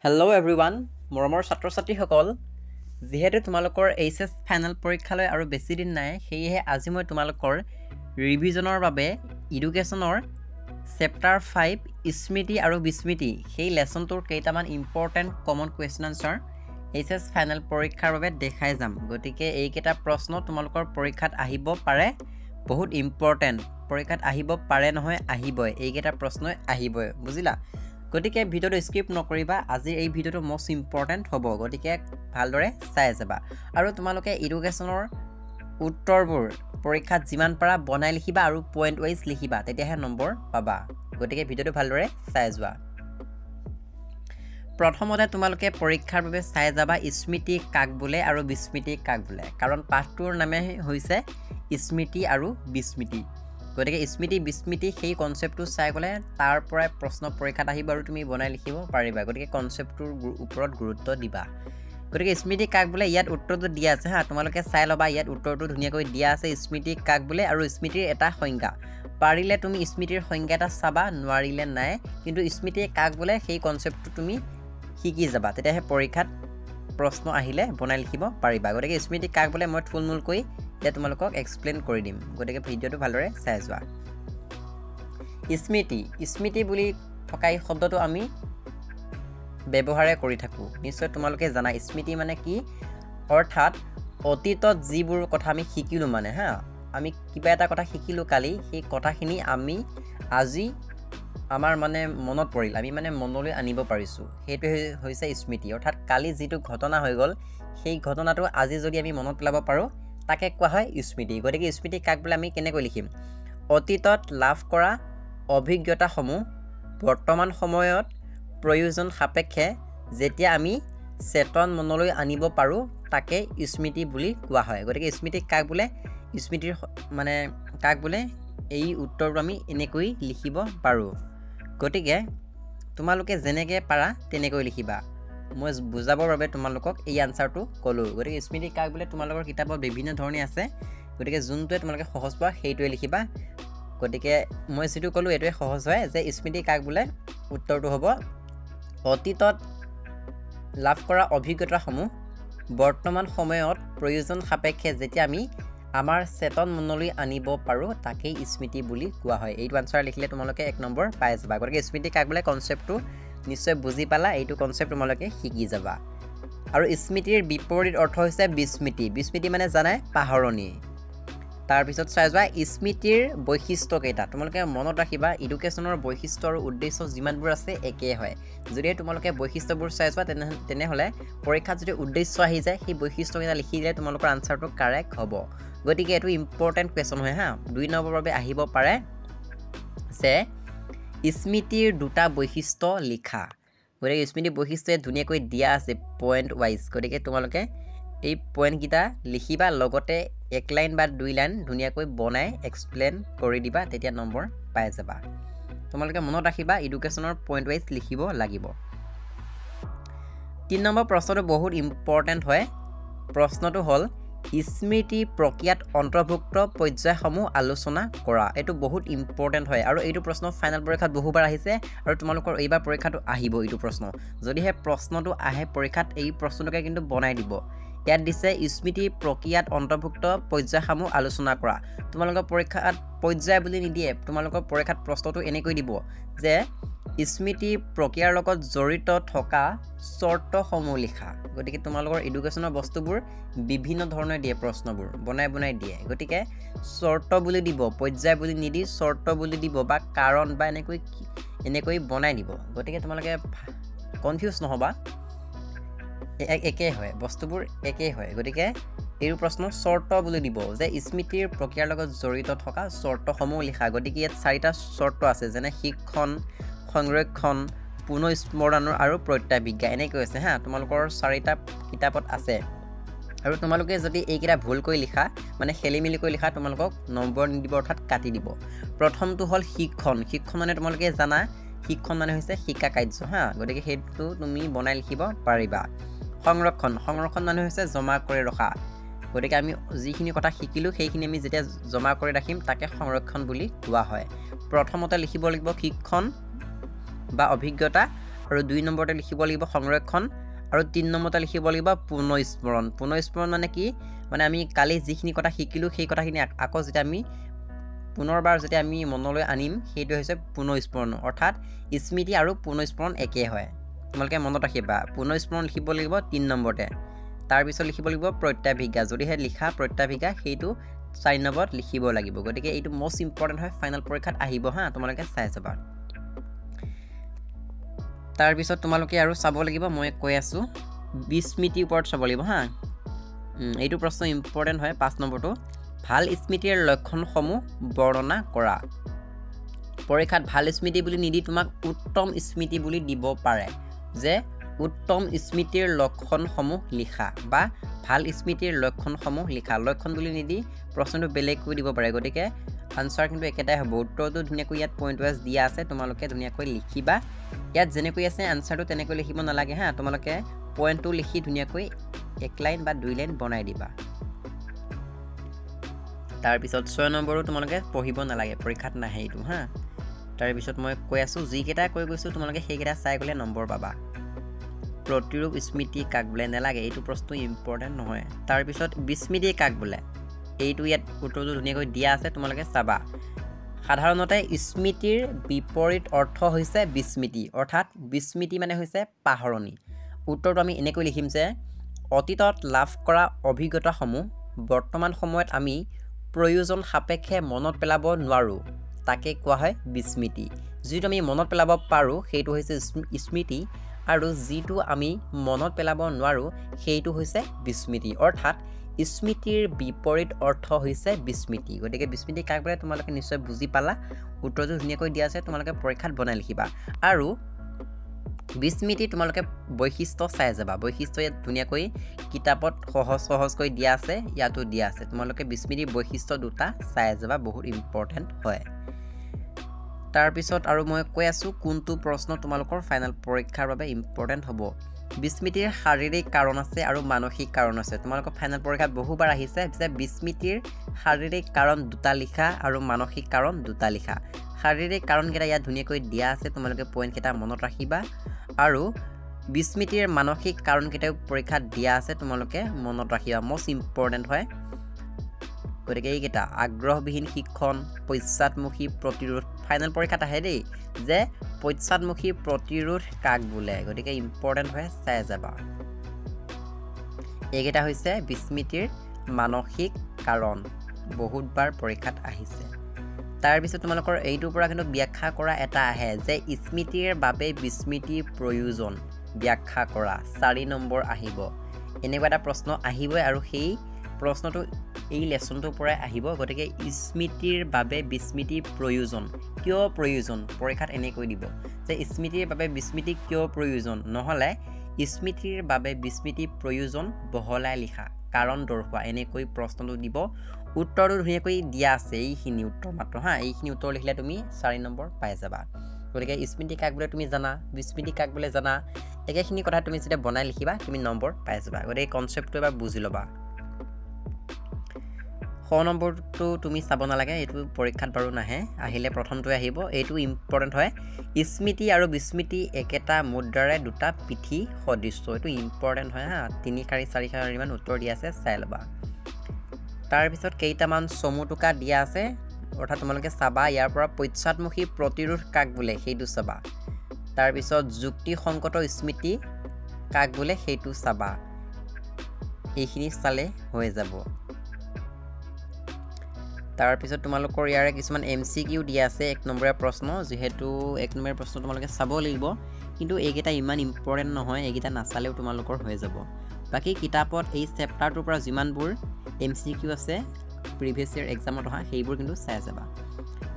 hello' everyone মৰমৰ ছাত্ৰ ছাত্ৰীসকল যিহেতু তোমালোকৰ এইচএছ ফাইনেল পৰীক্ষালৈ আৰু বেছি দিন নাই সেয়েহে আজি মই তোমালোকৰ ৰিভিজনৰ বাবে এডুকেশ্যনৰ চেপ্টাৰ 5 স্মৃতি আৰু বিস্মৃতি সেই লেসনটোৰ কেইটামান important common question answer HS final পৰীক্ষাৰ বাবে দেখাই যাম গতিকে এইকেইটা প্ৰশ্ন তোমালোকৰ পৰীক্ষাত আহিব পাৰে বহুত ইম্পৰ্টেণ্ট পৰীক্ষাত আহিব পাৰে নহয় আহিবই এইকেইটা প্ৰশ্নই আহিবই বুজিলা গতিকে ভিডিওটো স্কিপ নকৰিবা আজি এই ভিডিওটো মোস্ট ইম্পৰ্টেণ্ট হ'ব গতিকে ভালদৰে চাই যাবা আৰু তোমালোকে এডুকেশ্যনৰ উত্তৰবোৰ পৰীক্ষাত যিমান পাৰা বনাই লিখিবা আৰু পইণ্ট ওয়াইজ লিখিবা তেতিয়াহে নম্বৰ পাবা গতিকে ভিডিওটো ভালদৰে চাই যোৱা প্ৰথমতে তোমালোকে পৰীক্ষাৰ বাবে চাই যাবা স্মৃতি কাক বোলে আৰু বিস্মৃতি কাক বোলে কাৰণ পাঠটোৰ নামে হৈছে স্মৃতি আৰু বিস্মৃতি গতিকে স্মৃতি বিস্মৃতি সেই কনসেপ্টটো চাই গলে তাৰ পৰাই প্ৰশ্ন পৰীক্ষাত আহিব আৰু তুমি বনাই লিখিব পাৰিবা গতিকে কনসেপ্টটোৰ ওপৰত গুৰুত্ব দিবা গতিকে স্মৃতি কাক বোলে ইয়াত উত্তৰটো দিয়া আছে হা তোমালোকে চাই লবা ইয়াত উত্তৰটো ধুনীয়াকৈ দিয়া আছে স্মৃতি কাক বোলে আৰু স্মৃতিৰ এটা সংজ্ঞা পাৰিলে তুমি স্মৃতিৰ সংজ্ঞা এটা চাবা নোৱাৰিলে নাই কিন্তু স্মৃতি কাক বোলে সেই কনসেপ্টটো তুমি শিকি যাবা তেতিয়াহে পৰীক্ষাত প্ৰশ্ন আহিলে বনাই লিখিব পাৰিবা গতিকে স্মৃতি কাক বোলে মই থুলমূলকৈ এতিয়া তোমালোকক এক্সপ্লেইন কৰি দিম গতিকে ভিডিওটো ভালদৰে চাই যোৱা স্মৃতি বুলি থকা এই শব্দটো আমি ব্যৱহাৰ কৰি থাকো নিশ্চয় তোমালোকে জানা স্মৃতি মানে কি অৰ্থাৎ অতীতত যিবোৰ কথা আমি শিকিলো মানে হা আমি কিবা এটা কথা শিকিলো কালি সেই কথাখিনি আমি আজি আমাৰ মানে মনত পৰিল আমি মানে মনলৈ আনিব পাৰিছো সেইটো হৈছে স্মৃতি অৰ্থাৎ কালি যিটো ঘটনা হৈ গল সেই ঘটনাটো আজি যদি আমি মনত পেলাব পাৰো তাকে কোৱা হয় স্মৃতি গতিকে স্মৃতি কাক বোলে আমি কেনেকৈ লিখিম অতীতত লাভ কৰা অভিজ্ঞতাসমূহ বৰ্তমান সময়ত প্ৰয়োজন সাপেক্ষে যেতিয়া আমি চেতন মনলৈ আনিব পাৰো তাকে স্মৃতি বুলি কোৱা হয় গতিকে স্মৃতি কাক বোলে স্মৃতিৰ মানে কাক বোলে এই উত্তৰটো আমি এনেকৈ লিখিব পাৰো গতিকে তোমালোকে যেনেকৈ পাৰা তেনেকৈ লিখিবা মই বুজাবৰ বাবে তোমালোকক এই আনসাৰটো ক'লো গতিকে স্মৃতি কাক বোলে তোমালোকৰ কিতাপত বিভিন্ন ধৰণে আছে গতিকে যোনটোৱে তোমালোকে সহজ পোৱা সেইটোৱে লিখিবা গতিকে মই যেটো ক'লো এটোৱে সহজ হয় যে স্মৃতি কাক বোলে উত্তৰটো হ'ব অতীতত লাভ কৰা অভিজ্ঞতাসমূহ বৰ্তমান সময়ত প্ৰয়োজন সাপেক্ষে যেতিয়া আমি আমাৰ চেতন মনলৈ আনিব পাৰো তাকেই স্মৃতি বুলি কোৱা হয় এইটো আনসাৰ লিখিলে তোমালোকে 1 নম্বৰ পাই যাবা গতিকে স্মৃতি কাক বোলে কনসেপ্টটো নিশ্চয় বুজি পালা এইটো কনসেপ্ট তোমালোকে শিকি যাবা আৰু স্মৃতিৰ বিপৰীত অৰ্থ হৈছে বিস্মৃতি মানে জানাই পাহৰণি তাৰ পিছত চাই যোৱা স্মৃতিৰ বৈশিষ্ট্য কেইটা তোমালোকে মনত ৰাখিবা এডুকেশ্যনৰ বৈশিষ্ট্য আৰু উদ্দেশ্য যিমানবোৰ আছে একেই হয় যদি তোমালোকে বৈশিষ্ট্যবোৰ চাই যোৱা তেনেহলে পৰীক্ষাত যদি উদ্দেশ্য আহি যায় সেই বৈশিষ্ট্য কেইটা লিখি দিলে তোমালোকৰ আনসাৰটো কাৰেক্ট হ'ব গতিকে এটো ইম্পৰ্টেন্ট কোৱেশ্যন হয় হা 2 নম্বৰ বাবে আহিব পাৰে যে স্মৃতিৰ দুটা বৈশিষ্ট্য লিখা গতিকে স্মৃতিৰ বৈশিষ্ট্য ধুনীয়াকৈ দিয়া আছে পইণ্ট ওয়াইজ গতিকে তোমালোকে এই পইণ্ট কিটা লিখিবা লগতে 1 লাইন বা 2 লাইন ধুনীয়াকৈ বনাই এক্সপ্লেইন কৰি দিবা তেতিয়া নম্বৰ পাই যাবা তোমালোকে মনত ৰাখিবা এডুকেশ্যনৰ পইণ্ট ওয়াইজ লিখিব লাগিব 3 নম্বৰ প্ৰশ্নটো বহুত ইম্পৰ্টেন্ট হয় প্ৰশ্নটো হ'ল স্মৃতি প্ৰক্ৰিয়াত অন্তৰ্ভুক্ত পৰ্যায়সমূহ আলোচনা কৰা এটো বহুত ইম্পৰ্টেন্ট হয় আৰু এইটো প্ৰশ্ন ফাইনেল পৰীক্ষাত বহুবাৰ আহিছে আৰু তোমালোকৰ এইবাৰ পৰীক্ষাটো আহিব এইটো প্ৰশ্ন যদিহে প্ৰশ্নটো আহে পৰীক্ষাত এই প্ৰশ্নটোকে কিন্তু বনাই দিব ইয়াত দিছে স্মৃতি প্ৰক্ৰিয়াত অন্তৰ্ভুক্ত পৰ্যায়সমূহ আলোচনা কৰা তোমালোকৰ পৰীক্ষাত পৰ্যায় বুলি নিদিয়ে তোমালোকৰ পৰীক্ষাত প্ৰশ্নটো এনেকৈ দিব যে স্মৃতি প্ৰক্ৰিয়াৰ লগত জড়িত থকা চৰ্তসমূহ লিখা গতিকে তোমালোকৰ এডুকেশ্যনৰ বস্তুবোৰ বিভিন্ন ধৰণে দিয়ে প্ৰশ্নবোৰ বনাই দিয়ে গতিকে চৰ্ত বুলি দিব পৰ্যায় বুলি নিদি চৰ্ত বুলি দিব বা কাৰণ বা এনেকৈ বনাই দিব গতিকে তোমালোকে কনফিউজ নহবা একেই হয় বস্তুবোৰ একেই হয় গতিকে এই প্ৰশ্ন চৰ্ত বুলি দিব যে স্মৃতিৰ প্ৰক্ৰিয়াৰ লগত জড়িত থকা চৰ্তসমূহ লিখা গতিকে ইয়াত 4টা চৰ্ত আছে যেনে শিক্ষণ সংৰক্ষণ পুনঃস্মৰণ আৰু প্ৰত্যাবিজ্ঞা এনেকৈ আছে হা তোমালোকৰ 4টা কিতাপত আছে আৰু তোমালোকে যদি এইকেইটা ভুলকৈ লিখা মানে খেলিমেলিকৈ লিখা তোমালোকক নম্বৰ নিদিব অৰ্থাৎ কাটি দিব প্ৰথমটো হ'ল শিক্ষণ মানে তোমালোকে জানা শিক্ষণ মানে হৈছে শিক্ষা কাৰ্য হা গতিকে সেইটো তুমি বনাই লিখিব পাৰিবা সংৰক্ষণ মানে হৈছে জমা কৰি ৰখা গতিকে আমি যিখিনি কথা শিকিলো সেইখিনি আমি যেতিয়া জমা কৰি ৰাখিম তাকে সংৰক্ষণ বুলি কোৱা হয় প্ৰথমতে লিখিব লাগিব শিক্ষণ বা অভিজ্ঞতা আৰু 2 নম্বৰতে লিখিব লাগিব সংৰক্ষণ আৰু 3 নম্বৰতে লিখিব লাগিব পুনঃস্মৰণ পুনঃস্মৰণ মানে কি মানে আমি কালি যিখিনি কথা শিকিলোঁ সেই কথাখিনি আকৌ যেতিয়া আমি পুনৰবাৰ যেতিয়া আমি মনলৈ আনিম সেইটো হৈছে পুনঃস্মৰণ অৰ্থাৎ স্মৃতি আৰু পুনঃস্মৰণ একে হয় তোমালোকে মনত ৰাখিবা পুনঃস্মৰণ লিখিব লাগিব 3 নম্বৰতে তাৰপিছত লিখিব লাগিব প্ৰত্যাভিজ্ঞা যদিহে লিখা প্ৰত্যাভিজ্ঞা সেইটো 4 নম্বৰত লিখিব লাগিব গতিকে এইটো মোষ্ট ইম্পৰ্টেণ্ট হয় ফাইনেল পৰীক্ষাত আহিব হা তোমালোকে চাই যাবা তাৰপিছত তোমালোকে আৰু চাব লাগিব মই কৈ আছোঁ বিস্মৃতিৰ ওপৰত চাব লাগিব হা এইটো প্ৰশ্ন ইম্পৰ্টেণ্ট হয় 5 নম্বৰটো ভাল স্মৃতিৰ লক্ষণসমূহ বৰ্ণনা কৰা পৰীক্ষাত ভাল স্মৃতি বুলি নিদি তোমাক উত্তম স্মৃতি বুলি দিব পাৰে যে উত্তম স্মৃতিৰ লক্ষণসমূহ লিখা বা ভাল স্মৃতিৰ লক্ষণসমূহ লিখা লক্ষণ বুলি নিদি প্ৰশ্নটো বেলেগকৈ দিব পাৰে গতিকে আনসাৰ কিন্তু একেটাই হ'ব উত্তৰটো ধুনীয়াকৈ ইয়াত পইণ্ট ৱাইজ দিয়া আছে তোমালোকে ধুনীয়াকৈ লিখিবা ইয়াত যেনেকৈ আছে আনসাৰটো তেনেকৈ লিখিব নালাগে হা তোমালোকে পইণ্টটো লিখি ধুনীয়াকৈ 1 লাইন বা 2 লাইন বনাই দিবা তাৰপিছত 6 নম্বৰো তোমালোকে পঢ়িব নালাগে পৰীক্ষাত নাহে এইটো হা তাৰপিছত মই কৈ আছোঁ যিকেইটা কৈ গৈছোঁ তোমালোকে সেইকেইটা চাই গ'লে নম্বৰ পাবা প্ৰতিৰূপ স্মৃতি কাক বোলে নালাগে এইটো প্ৰশ্ন ইম্পৰ্টেণ্ট নহয় তাৰপিছত বিস্মৃতি কাক বোলে এইটো ইয়াত উত্তৰটো ধুনীয়াকৈ দিয়া আছে তোমালোকে চাবা সাধাৰণতে স্মৃতিৰ বিপৰীত অৰ্থ হৈছে বিস্মৃতি অৰ্থাৎ বিস্মৃতি মানে হৈছে পাহৰণি উত্তৰটো আমি এনেকৈ লিখিম যে অতীতত লাভ কৰা অভিজ্ঞতাসমূহ বৰ্তমান সময়ত আমি প্ৰয়োজন সাপেক্ষে মনত পেলাব নোৱাৰোঁ তাকে কোৱা হয় বিস্মৃতি যিটো আমি মনত পেলাব পাৰোঁ সেইটো হৈছে স্মৃতি আৰু যিটো আমি মনত পেলাব নোৱাৰোঁ সেইটো হৈছে বিস্মৃতি অৰ্থাৎ স্মৃতিৰ বিপৰীত অৰ্থ হৈছে বিস্মৃতি গতিকে বিস্মৃতি কাক বোলে তোমালোকে নিশ্চয় বুজি পালা উত্তৰটো ধুনীয়াকৈ দিয়া আছে তোমালোকে পৰীক্ষাত বনাই লিখিবা আৰু বিস্মৃতি তোমালোকে বৈশিষ্ট্য চাই যাবা বৈশিষ্ট্য ইয়াত ধুনীয়াকৈ কিতাপত সহজকৈ দিয়া আছে ইয়াতো দিয়া আছে তোমালোকে বিস্মৃতিৰ বৈশিষ্ট্য দুটা চাই যাবা বহুত ইম্পৰ্টেণ্ট হয় তাৰপিছত আৰু মই কৈ আছোঁ কোনটো প্ৰশ্ন তোমালোকৰ ফাইনেল পৰীক্ষাৰ বাবে ইম্পৰ্টেণ্ট হ'ব বিস্মৃতিৰ শাৰীৰিক কাৰণ আছে আৰু মানসিক কাৰণ আছে তোমালোকৰ ফাইনেল পৰীক্ষাত বহুবাৰ আহিছে যে বিস্মৃতিৰ শাৰীৰিক কাৰণ দুটা লিখা আৰু মানসিক কাৰণ দুটা লিখা শাৰীৰিক কাৰণকেইটা ইয়াত ধুনীয়াকৈ দিয়া আছে তোমালোকে পইণ্টকেইটা মনত ৰাখিবা আৰু বিস্মৃতিৰ মানসিক কাৰণকেইটাও পৰীক্ষাত দিয়া আছে তোমালোকে মনত ৰাখিবা মোষ্ট ইম্পৰ্টেণ্ট হয় গতিকে এইকেইটা আগ্ৰহবিহীন শিক্ষণ পশ্চাদমুখী প্ৰতিৰোধ ফাইনেল পৰীক্ষাত আহে দেই যে পশ্চাদমুখী প্ৰতিৰোধ কাক বোলে গতিকে ইম্পৰ্টেণ্ট হয় চাই যাবা এইকেইটা হৈছে বিস্মৃতিৰ মানসিক কাৰণ বহুতবাৰ পৰীক্ষাত আহিছে তাৰপিছত তোমালোকৰ এইটোৰ পৰা কিন্তু ব্যাখ্যা কৰা এটা আহে যে স্মৃতিৰ বাবে বিস্মৃতিৰ প্ৰয়োজন ব্যাখ্যা কৰা 4 নম্বৰ আহিব এনেকুৱা এটা প্ৰশ্ন আহিবই আৰু সেই প্ৰশ্নটো এই লেসনটোৰ পৰাই আহিব গতিকে স্মৃতিৰ বাবে বিস্মৃতিৰ প্ৰয়োজন কিয় প্ৰয়োজন পৰীক্ষাত এনেকৈ দিব যে স্মৃতিৰ বাবে বিস্মৃতি কিয় প্ৰয়োজন নহলে স্মৃতিৰ বাবে বিস্মৃতিৰ প্ৰয়োজন বহলাই লিখা কাৰণ দৰ্শোৱা এনেকৈ প্ৰশ্নটো দিব উত্তৰটো ধুনীয়াকৈ দিয়া আছে এইখিনি উত্তৰ মাত্ৰ হা এইখিনি উত্তৰ লিখিলে তুমি 4 নম্বৰ পাই যাবা গতিকে স্মৃতি কাক বোলে তুমি জানা বিস্মৃতি কাক বোলে জানা একেখিনি কথা তুমি যেতিয়া বনাই লিখিবা তুমি নম্বৰ পাই যাবা গতিকে কনচেপ্টটো এবাৰ বুজি ল'বা 6 নম্বৰটো তুমি চাব নালাগে এইটো পৰীক্ষাত বাৰু নাহে আহিলে প্ৰথমটোৱে আহিব এইটো ইম্পৰ্টেণ্ট হয় স্মৃতি আৰু বিস্মৃতি একেটা মুদ্ৰাৰে দুটা পিঠি সদৃশ্য এইটো ইম্পৰ্টেণ্ট হয় হা 3 শাৰী 4 শাৰী মান উত্তৰ দিয়া আছে চাই ল'বা তাৰপিছত কেইটামান চমু টোকা দিয়া আছে অৰ্থাৎ তোমালোকে চাবা ইয়াৰ পৰা পশ্চাদমুখী প্ৰতিৰোধ কাক বোলে সেইটো চাবা তাৰপিছত যুক্তিসংগত স্মৃতি কাক বোলে সেইটো চাবা এইখিনি চালে হৈ যাব তাৰপিছত তোমালোকৰ ইয়াৰে কিছুমান MCQ দিয়া আছে 1 নম্বৰীয়া প্ৰশ্ন যেহেতু 1 নম্বৰীয়া প্ৰশ্ন তোমালোকে চাব লাগিব কিন্তু এইকেইটা ইমান ইম্পৰ্টেণ্ট নহয় এইকেইটা নাচালেও তোমালোকৰ হৈ যাব বাকি কিতাপত এই চেপ্টাৰটোৰ পৰা যিমানবোৰ MCQ আছে প্ৰিভিয়াছ ইয়াৰ এক্সামত অহা সেইবোৰ কিন্তু চাই যাবা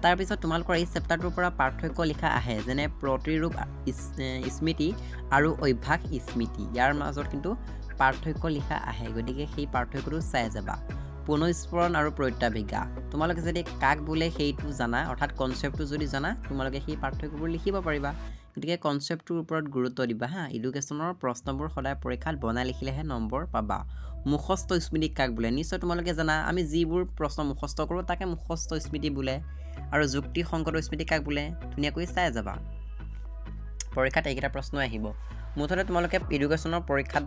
তাৰপিছত তোমালোকৰ এই চেপ্টাৰটোৰ পৰা পাৰ্থক্য লিখা আহে যেনে প্ৰতিৰূপ স্মৃতি আৰু অভ্যাস স্মৃতি ইয়াৰ মাজত কিন্তু পাৰ্থক্য লিখা আহে গতিকে সেই পাৰ্থক্যটো চাই যাবা পুনঃস্মৰণ আৰু প্ৰত্যাভিজ্ঞা তোমালোকে যদি কাক বোলে সেইটো জানা অৰ্থাৎ কনচেপ্টটো যদি জানা তোমালোকে সেই পাৰ্থক্যবোৰ লিখিব পাৰিবা গতিকে কনচেপ্টটোৰ ওপৰত গুৰুত্ব দিবা হা এডুকেশ্যনৰ প্ৰশ্নবোৰ সদায় পৰীক্ষাত বনাই লিখিলেহে নম্বৰ পাবা মুখস্থ স্মৃতি কাক বোলে নিশ্চয় তোমালোকে জানা আমি যিবোৰ প্ৰশ্ন মুখস্থ কৰোঁ তাকে মুখস্থ স্মৃতি বোলে আৰু যুক্তিসংগত স্মৃতি কাক বোলে ধুনীয়াকৈ চাই যাবা পৰীক্ষাত এইকেইটা প্ৰশ্নই আহিব মুঠতে তোমালোকে এডুকেশ্যনৰ পৰীক্ষাত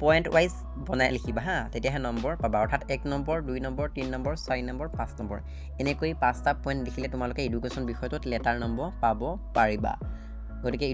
পইণ্ট ৱাইজ বনাই লিখিবা হা তেতিয়াহে নম্বৰ পাবা অৰ্থাৎ 1 number 2 number 3 number 4 number 5 number এনেকৈ 5টা পইণ্ট লিখিলে তোমালোকে এডুকেশ্যন বিষয়টোত লেটাৰ নম্বৰ পাব পাৰিবা গতিকে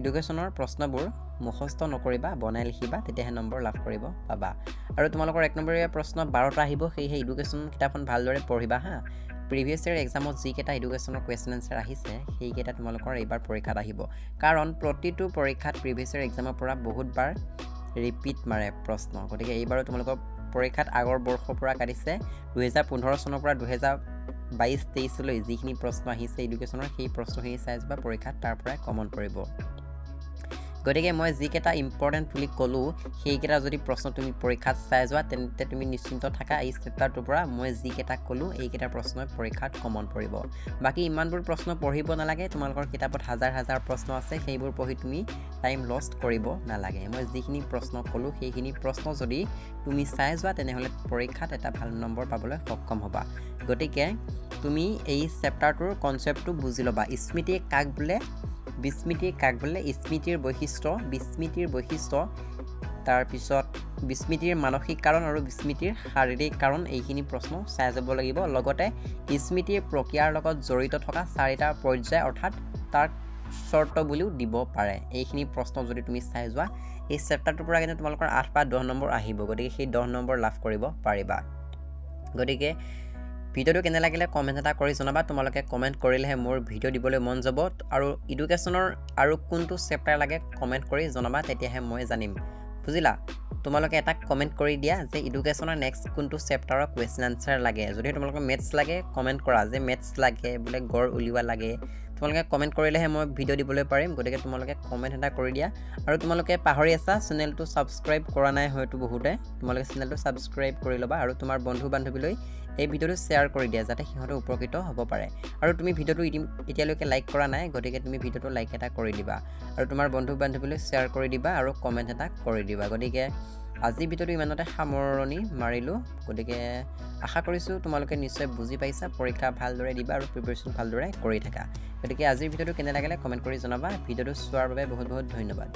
এডুকেশ্যনৰ প্ৰশ্নবোৰ মুখস্থ নকৰিবা বনাই লিখিবা তেতিয়াহে নম্বৰ লাভ কৰিব পাবা আৰু তোমালোকৰ 1 নম্বৰীয়া প্ৰশ্ন 12টা আহিব সেয়েহে এডুকেশ্যন কিতাপখন ভালদৰে পঢ়িবা হা প্ৰিভিয়াছ ইয়াৰ এক্সামত যিকেইটা এডুকেশ্যনৰ কুৱেশ্যন এনচাৰ আহিছে সেইকেইটা তোমালোকৰ এইবাৰ পৰীক্ষাত আহিব কাৰণ প্ৰতিটো পৰীক্ষাত প্ৰিভিয়াছ ইয়াৰ এক্সামৰ পৰা বহুতবাৰ ৰিপিট মাৰে প্ৰশ্ন গতিকে এইবাৰো তোমালোকৰ পৰীক্ষাত আগৰ বৰ্ষৰ পৰা কাটিছে 2015 চনৰ পৰা 2022-23 লৈ যিখিনি প্ৰশ্ন আহিছে এডুকেশ্যনৰ সেই প্ৰশ্নখিনি চাই যাবা পৰীক্ষাত তাৰ পৰাই কমন পৰিব গতিকে মই যিকেইটা ইম্পৰ্টেণ্ট বুলি ক'লোঁ সেইকেইটা যদি প্ৰশ্ন তুমি পৰীক্ষাত চাই যোৱা তেন্তে তুমি নিশ্চিন্ত থাকা এই চেপ্টাৰটোৰ পৰা মই যিকেইটা ক'লোঁ এইকেইটা প্ৰশ্ন পৰীক্ষাত কমন পৰিব বাকী ইমানবোৰ প্ৰশ্ন পঢ়িব নালাগে তোমালোকৰ কিতাপত হাজাৰ হাজাৰ প্ৰশ্ন আছে সেইবোৰ পঢ়ি তুমি টাইম লষ্ট কৰিব নালাগে মই যিখিনি প্ৰশ্ন ক'লোঁ সেইখিনি প্ৰশ্ন যদি তুমি চাই যোৱা তেনেহ'লে পৰীক্ষাত এটা ভাল নম্বৰ পাবলৈ সক্ষম হ'বা গতিকে তুমি এই চেপ্টাৰটোৰ কনচেপ্টটো বুজি ল'বা স্মৃতি কাক বোলে বিস্মৃতি কাক বোলে স্মৃতিৰ বৈশিষ্ট্য তাৰপিছত বিস্মৃতিৰ মানসিক কাৰণ আৰু বিস্মৃতিৰ শাৰীৰিক কাৰণ এইখিনি প্ৰশ্ন চাই যাব লাগিব লগতে স্মৃতিৰ প্ৰক্ৰিয়াৰ লগত জড়িত থকা 4টা পৰ্যায় অৰ্থাৎ তাৰ শৰ্ত বুলিও দিব পাৰে এইখিনি প্ৰশ্ন যদি তুমি চাই যোৱা এই চেপ্টাৰটোৰ পৰা কিন্তু তোমালোকৰ 8 বা 10 নম্বৰ আহিব গতিকে সেই 10 নম্বৰ লাভ কৰিব পাৰিবা গতিকে ভিডিওটো কেনে লাগিলে কমেন্ট এটা কৰি জনাবা তোমালোকে কমেন্ট কৰিলেহে মোৰ ভিডিও দিবলৈ মন যাব আৰু এডুকেশ্যনৰ আৰু কোনটো চেপ্টাৰ লাগে কমেন্ট কৰি জনাবা তেতিয়াহে মই জানিম বুজিলা তোমালোকে এটা কমেন্ট কৰি দিয়া যে এডুকেশ্যনৰ নেক্সট কোনটো চেপ্টাৰৰ কুৱেশ্যন আনসাৰ লাগে যদি তোমালোকে মেথছ লাগে কমেন্ট কৰা যে মেথছ লাগে বোলে গড় উলিওৱা লাগে তোমালোকে কমেন্ট কৰিলেহে মই ভিডিও দিবলৈ পাৰিম গতিকে তোমালোকে কমেন্ট এটা কৰি দিয়া আৰু তোমালোকে পাহৰি আছা চেনেলটো সাবস্ক্ৰাইব কৰা নাই হয়তো বহুতে তোমালোকে চেনেলটো সাবস্ক্ৰাইব কৰি ল'বা আৰু তোমাৰ বন্ধু বান্ধৱীলৈ এই ভিডিওটো শ্বেয়াৰ কৰি দিয়া যাতে সিহঁতে উপকৃত হ'ব পাৰে আৰু তুমি ভিডিওটো এতিয়ালৈকে লাইক কৰা নাই গতিকে তুমি ভিডিওটো লাইক এটা কৰি দিবা আৰু তোমাৰ বন্ধু বান্ধৱীলৈ শ্বেয়াৰ কৰি দিবা আৰু কমেন্ট এটা কৰি দিবা গতিকে আজি ভিডিওটো ইমানতে সামৰণি মাৰিলোঁ গতিকে আশা কৰিছোঁ তোমালোকে নিশ্চয় বুজি পাইছা পৰীক্ষা ভালদৰে দিবা আৰু প্ৰিপাৰেশ্যন ভালদৰে কৰি থাকা গতিকে আজিৰ ভিডিওটো কেনে লাগিলে কমেন্ট কৰি জনাবা ভিডিওটো চোৱাৰ বাবে বহুত বহুত ধন্যবাদ